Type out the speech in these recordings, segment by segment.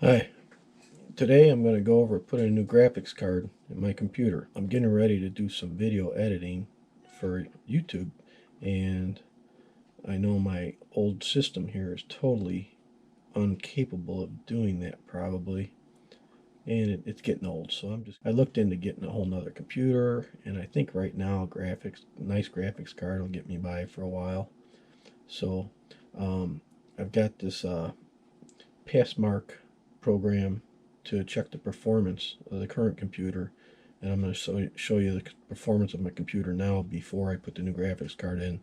Hi, today I'm going to go over putting a new graphics card in my computer. I'm getting ready to do some video editing for YouTube, and I know my old system here is totally incapable of doing that probably, and it's getting old, so I looked into getting a whole nother computer, and I think right now nice graphics card will get me by for a while. So I've got this Passmark program to check the performance of the current computer, and I'm going to show you the performance of my computer now before I put the new graphics card in,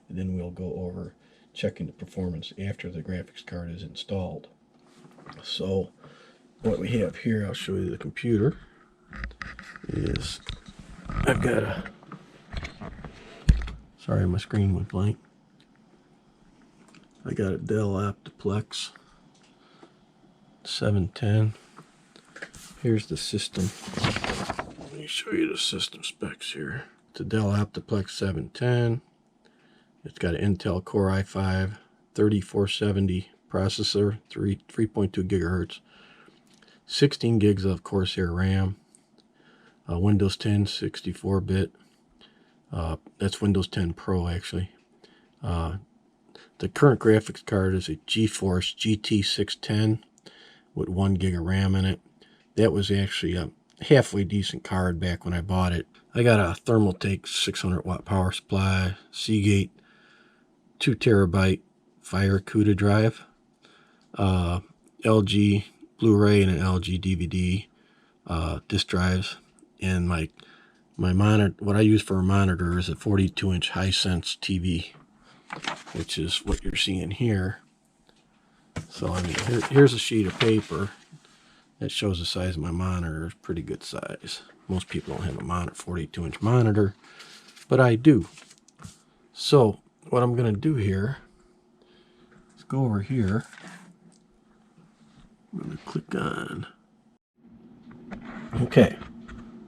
and then we'll go over checking the performance after the graphics card is installed. So what we have here, I'll show you the computer, is I've got a, sorry my screen went blank, I got a Dell Optiplex 710. Here's the system. Let me show you the system specs here. It's a Dell Optiplex 710. It's got an Intel Core i5 3470 processor, 3.2 gigahertz, 16 gigs of Corsair RAM, Windows 10 64-bit. That's Windows 10 Pro actually. The current graphics card is a GeForce GT 610 with 1 gig of RAM in it. That was actually a halfway decent card back when I bought it. I got a Thermaltake 600 watt power supply, Seagate 2 terabyte Fire CUDA drive, LG Blu-ray and an LG DVD disc drives, and my monitor. What I use for a monitor is a 42-inch Hisense TV, which is what you're seeing here. So I mean, here's a sheet of paper that shows the size of my monitor. It's pretty good size. Most people don't have a 42-inch monitor, but I do. So what I'm going to do here is go over here. I'm going to click on. Okay,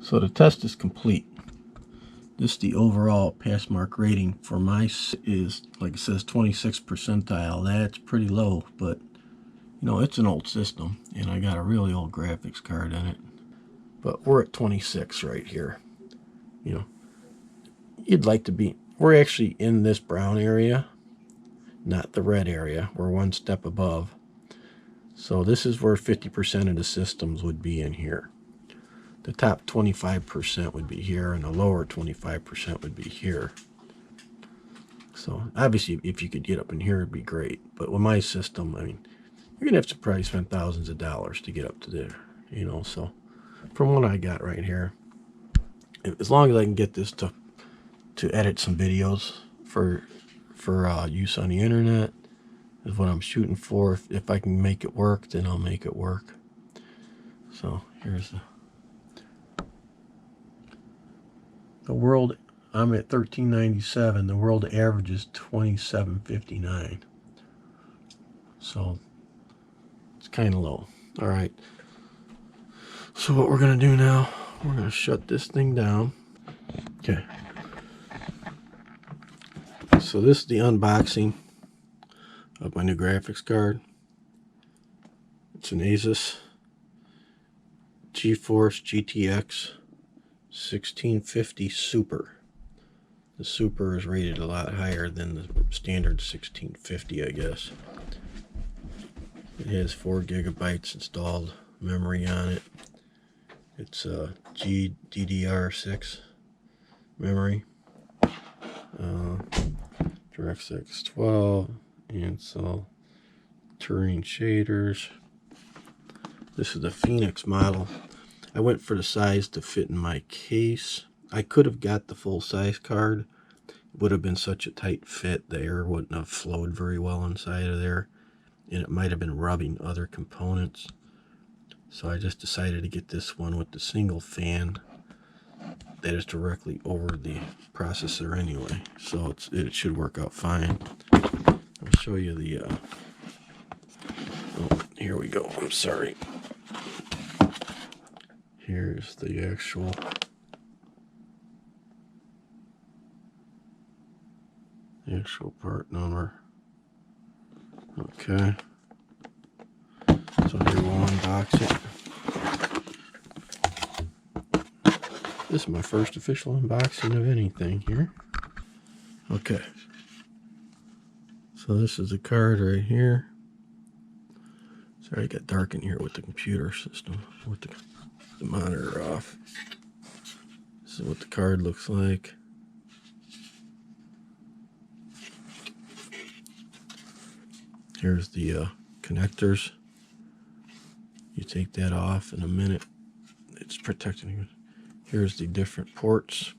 so the test is complete. This is the overall Passmark rating for my is, like it says, 26th percentile. That's pretty low, but you know, it's an old system, and I got a really old graphics card in it. But we're at 26 right here. You know, you'd like to be, we're actually in this brown area, not the red area. We're one step above. So this is where 50% of the systems would be in here. The top 25% would be here, and the lower 25% would be here. So obviously, if you could get up in here, it'd be great. But with my system, I mean, you're gonna have to probably spend thousands of dollars to get up to there, you know. So from what I got right here, as long as I can get this to edit some videos for use on the internet, is what I'm shooting for. If I can make it work, then I'll make it work. So here's the world. I'm at 1397. The world average is 2759. So it's kind of low. All right. So what we're going to do now, we're going to shut this thing down. Okay. So this is the unboxing of my new graphics card. It's an ASUS GeForce GTX 1650 Super. The Super is rated a lot higher than the standard 1650, I guess. It has 4 gigabytes installed memory on it. It's a GDDR6 memory. Directx 12, Ansel, Turing shaders. This is the Phoenix model. I went for the size to fit in my case. I could have got the full size card. It would have been such a tight fit, the air wouldn't have flowed very well inside of there, and it might have been rubbing other components. So I just decided to get this one with the single fan that is directly over the processor anyway. So it should work out fine. I'll show you the, oh, here we go, I'm sorry. Here's the actual part number. Okay. So here unbox it. This is my first official unboxing of anything here. Okay. So this is the card right here. Sorry, it got dark in here with the computer system, with the monitor off. This is what the card looks like. Here's the connectors. You take that off in a minute. It's protecting you. Here's the different ports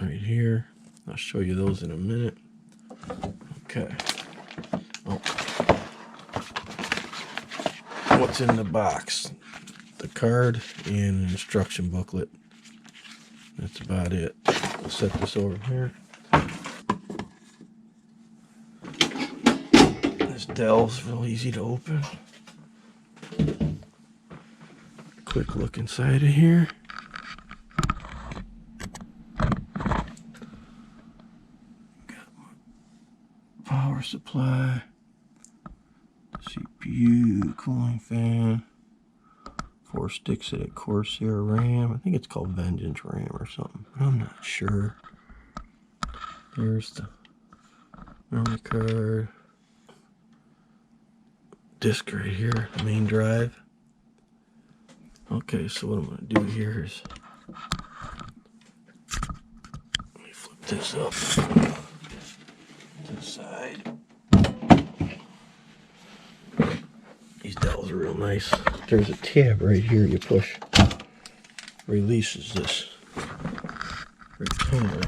right here. I'll show you those in a minute. Okay. Oh. What's in the box? The card and an instruction booklet. That's about it. We'll set this over here. This Dell's real easy to open. Quick look inside of here. Got my power supply, CPU, cooling fan, 4 sticks of that Corsair RAM. I think it's called Vengeance RAM or something. I'm not sure. There's the memory card. Disk right here, the main drive. Okay, so what I'm going to do here is let me flip this up to the side. These Dells are real nice. There's a tab right here you push. Releases this retainer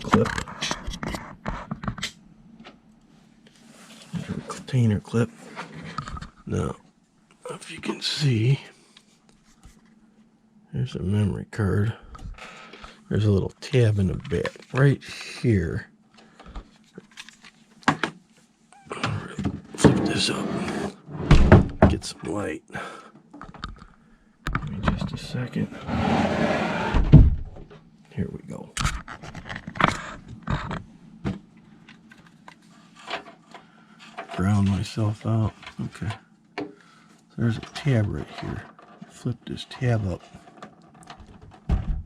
clip. There's a retainer clip. Now, if you can see, there's a memory card. There's a little tab in the back right here. Flip this up. Get some light. Give me just a second. Here we go. Ground myself out. Okay. So there's a tab right here. Flip this tab up.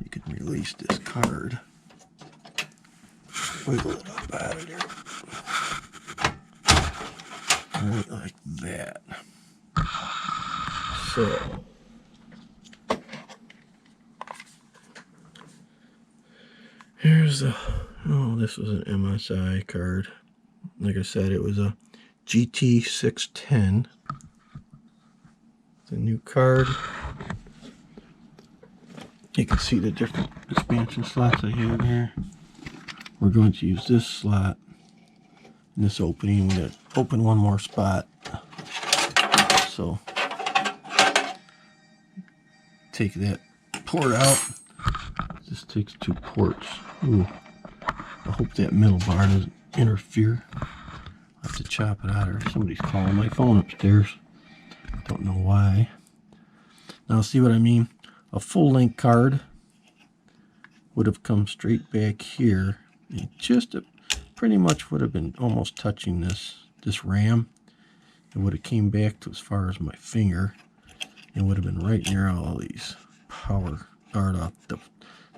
You can release this card. Wiggle it up out of there. Right like that. So here's the, oh, this was an MSI card. Like I said, it was a GT610. The new card. You can see the different expansion slots I have here. We're going to use this slot in this opening. We're going to open one more spot. So take that port out. This takes 2 ports. Ooh, I hope that middle bar doesn't interfere. I'll have to chop it out, or somebody's calling my phone upstairs. Don't know why. Now see what I mean? A full length card would have come straight back here. It just pretty much would have been almost touching this RAM. It would have came back to as far as my finger. It would have been right near all these power, or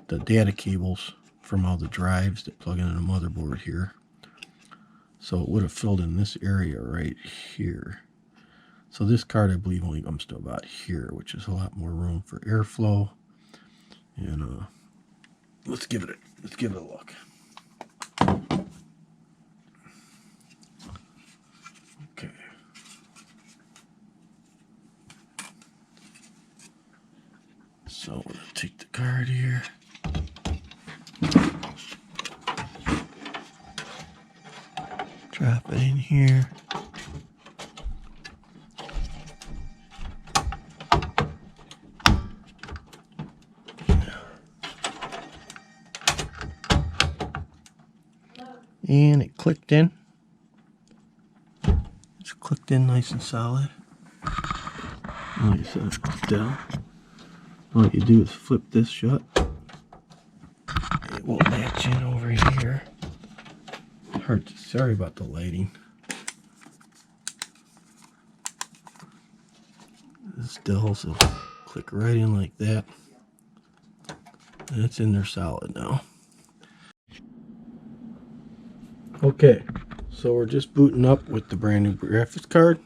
the data cables from all the drives that plug into the motherboard here. So it would have filled in this area right here. So this card, I believe, only comes to about here, which is a lot more room for airflow. And let's give it a look. Okay. So we're gonna take the card here. Drop it in here. And it clicked in. It's clicked in nice and solid. Like I said, it's Dell. All you do is flip this shut. It will latch in over here. Sorry about the lighting. It's Dell, so click right in like that. And it's in there solid now. Okay, so we're just booting up with the brand new graphics card.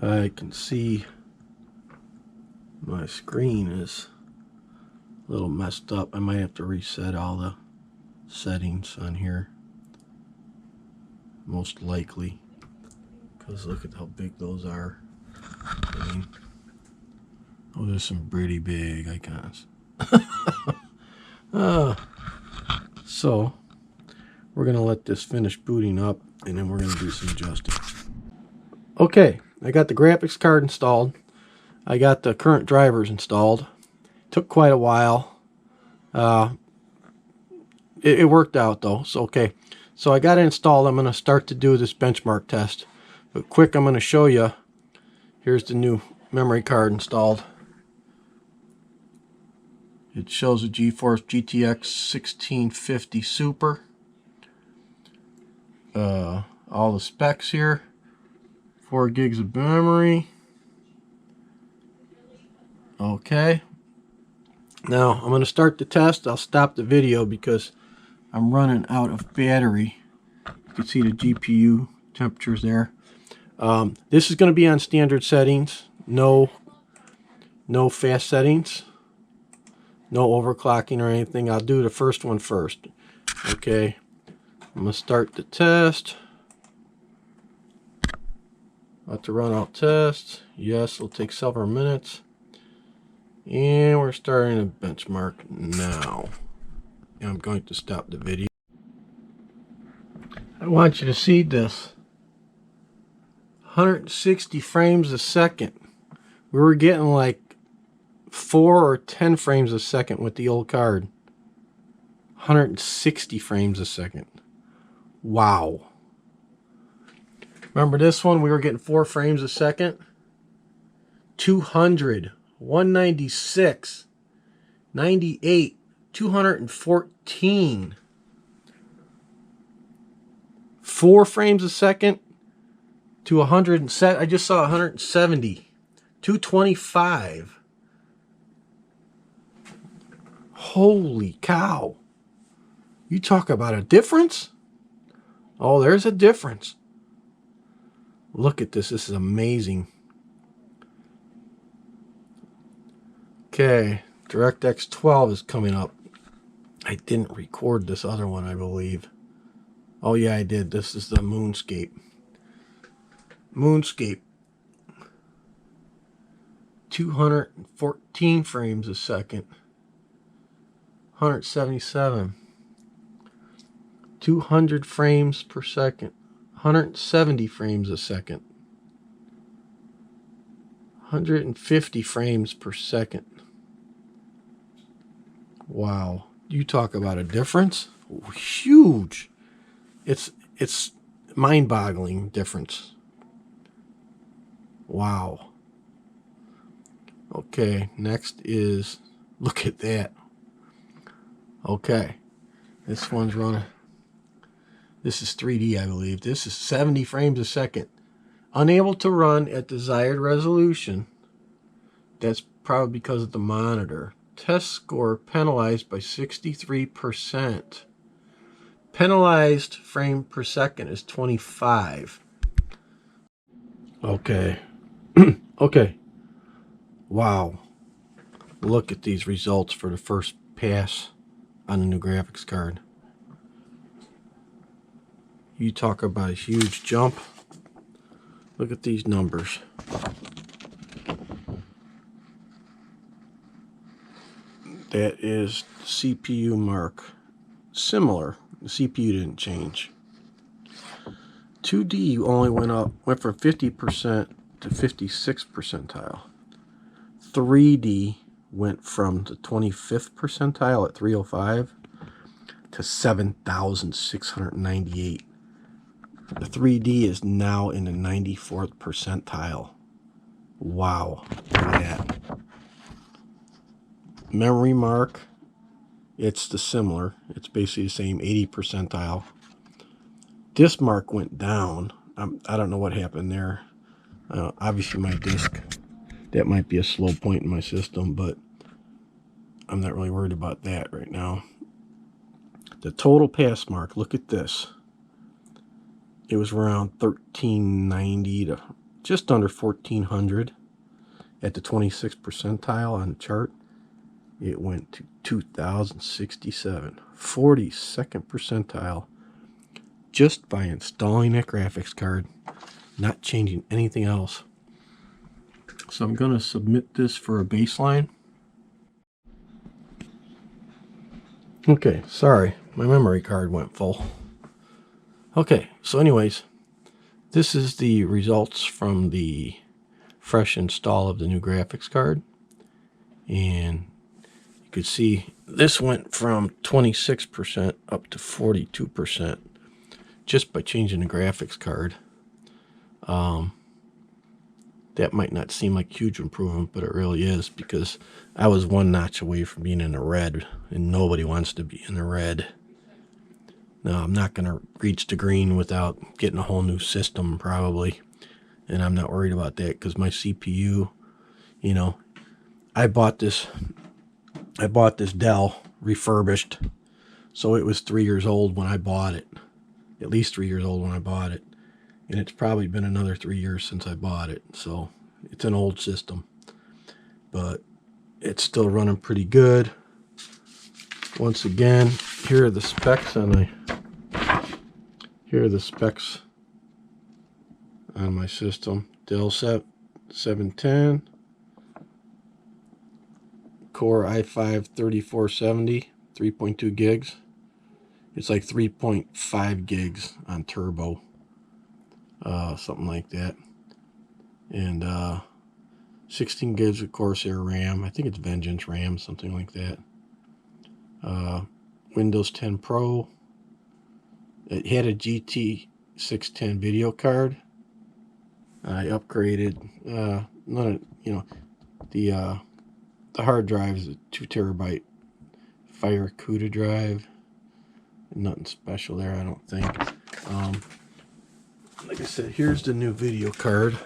I can see my screen is a little messed up. I might have to reset all the settings on here. Most likely. Because look at how big those are. I mean, those are some pretty big icons. So, we're going to let this finish booting up, and then we're going to do some adjusting. Okay, I got the graphics card installed. I got the current drivers installed. Took quite a while. It worked out though, so okay. So I got it installed. I'm going to start to do this benchmark test. But quick, I'm going to show you. Here's the new memory card installed. It shows a GeForce GTX 1650 Super. All the specs here. 4 gigs of memory. Okay. Now I'm going to start the test. I'll stop the video because I'm running out of battery. You can see the GPU temperatures there. This is going to be on standard settings. No fast settings. No overclocking or anything. I'll do the first one first. Okay. I'm going to start the test. About to run out test. Yes, it'll take several minutes. And we're starting a benchmark now. And I'm going to stop the video. I want you to see this. 160 frames a second. We were getting like 4 or 10 frames a second with the old card. 160 frames a second. Wow. Remember this one? We were getting 4 frames a second. 200, 196, 98, 214. 4 frames a second to 107. I just saw 170. 225. Holy cow. You talk about a difference? Oh, there's a difference. Look at this. This is amazing. Okay, DirectX 12 is coming up. I didn't record this other one, I believe. Oh yeah, I did. This is the Moonscape. Moonscape. 214 frames a second. 177. 200 frames per second. 170 frames a second. 150 frames per second. Wow. You talk about a difference? Huge. It's mind-boggling difference. Wow. Okay, next is, look at that. Okay, this one's running. This is 3D, I believe. This is 70 frames a second. Unable to run at desired resolution. That's probably because of the monitor. Test score penalized by 63%. Penalized frame per second is 25. Okay. Okay. Wow. Look at these results for the first pass on the new graphics card. You talk about a huge jump. Look at these numbers. That is CPU mark. Similar. The CPU didn't change. 2D only went from 50% to 56 percentile. 3D went from the 25th percentile at 305 to 7,698. The 3D is now in the 94th percentile. Wow. Look at that. Memory mark, it's the similar. It's basically the same, 80 percentile. Disk mark went down. I don't know what happened there. Obviously my disk That might be a slow point in my system, but I'm not really worried about that right now. The total pass mark, look at this. It was around 1390 to just under 1400 at the 26th percentile on the chart. It went to 2067, 42nd percentile, just by installing that graphics card, not changing anything else. So I'm going to submit this for a baseline. Okay, sorry, my memory card went full. Okay, so anyways, this is the results from the fresh install of the new graphics card. And you could see this went from 26% up to 42% just by changing the graphics card. That might not seem like a huge improvement, but it really is, because I was one notch away from being in the red, and nobody wants to be in the red. Now, I'm not going to reach the green without getting a whole new system, probably. And I'm not worried about that, because my CPU, you know, I bought this Dell refurbished, so it was 3 years old when I bought it. At least 3 years old when I bought it. And it's probably been another 3 years since I bought it. So it's an old system, but it's still running pretty good. Once again, here are the specs on my system. Dell 710, Core i5 3470, 3.2 gigs. It's like 3.5 gigs on turbo. Something like that. And 16 gigs of Corsair RAM. I think it's Vengeance RAM, something like that. Windows 10 Pro. It had a GT 610 video card. I upgraded. The hard drive is a 2 terabyte Fire CUDA drive. Nothing special there, I don't think. Like I said, here's the new video card.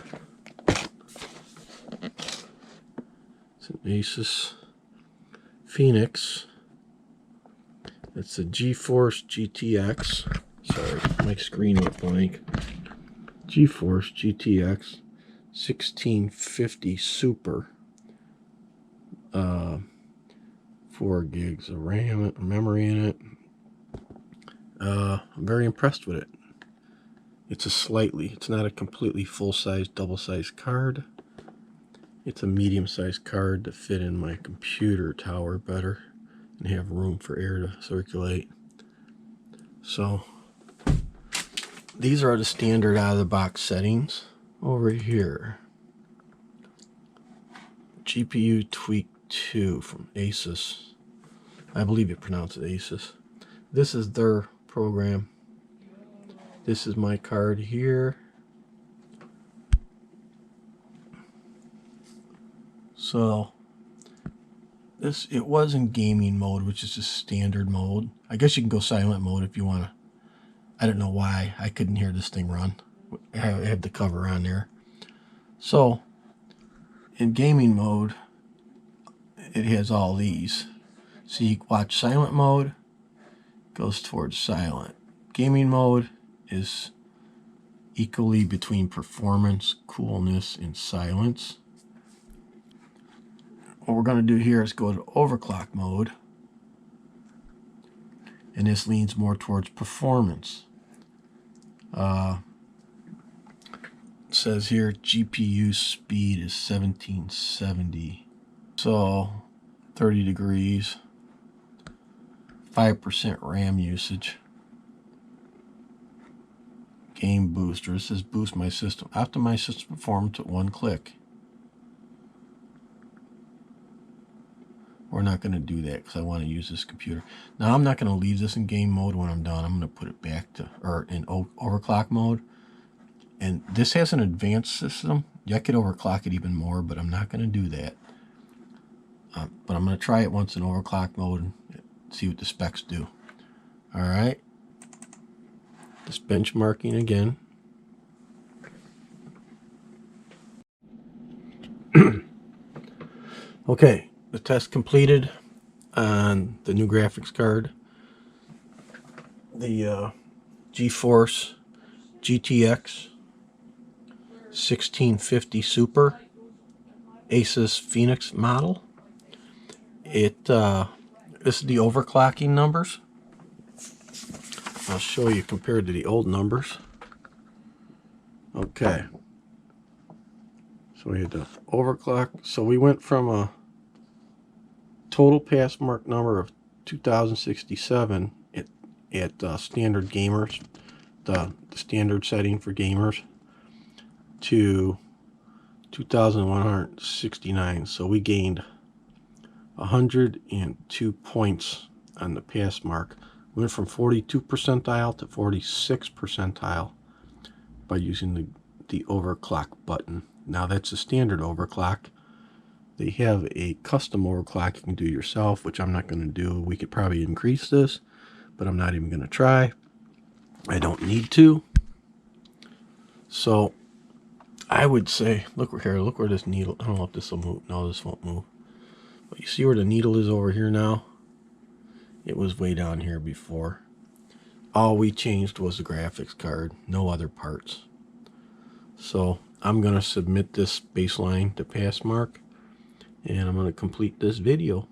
It's an ASUS Phoenix. It's a GeForce GTX. Sorry, my screen went blank. GeForce GTX 1650 Super. 4 gigs of RAM, memory in it. I'm very impressed with it. It's not a completely full-size, double-sized card. It's a medium-sized card to fit in my computer tower better and have room for air to circulate. So these are the standard out-of-the-box settings. Over here, GPU Tweak 2 from ASUS. I believe you pronounce it ASUS. This is their program. This is my card here. So it was in gaming mode, which is just standard mode. I guess you can go silent mode if you want to. I don't know why I couldn't hear this thing run. I have the cover on there. So in gaming mode, it has all these. So you watch silent mode, goes towards silent. Gaming mode is equally between performance, coolness, and silence. What we're going to do here is go to overclock mode, and this leans more towards performance. It says here GPU speed is 1770, so 30 degrees, 5% RAM usage. Game booster. It says boost my system. Optimize system performance at 1 click. We're not going to do that because I want to use this computer. Now I'm not going to leave this in game mode when I'm done. I'm going to put it back to, or in overclock mode. And this has an advanced system. I could overclock it even more, but I'm not going to do that. But I'm going to try it once in overclock mode and see what the specs do. All right. Just benchmarking again. Okay, the test completed on the new graphics card. The GeForce GTX 1650 Super ASUS Phoenix model. This is the overclocking numbers. I'll show you compared to the old numbers. Okay. So we had the overclock. So we went from a total pass mark number of 2067 at standard gamers, the standard setting for gamers, to 2169. So we gained 102 points on the pass mark. We went from 42 percentile to 46 percentile by using the overclock button. Now that's a standard overclock. They have a custom overclock you can do yourself, which I'm not going to do. We could probably increase this, but I'm not even going to try. I don't need to. So I would say, look here, look where this needle, I don't know if this will move. No, this won't move. But you see where the needle is over here now? It was way down here before. All we changed was the graphics card, no other parts. So I'm going to submit this baseline to pass mark, and I'm going to complete this video.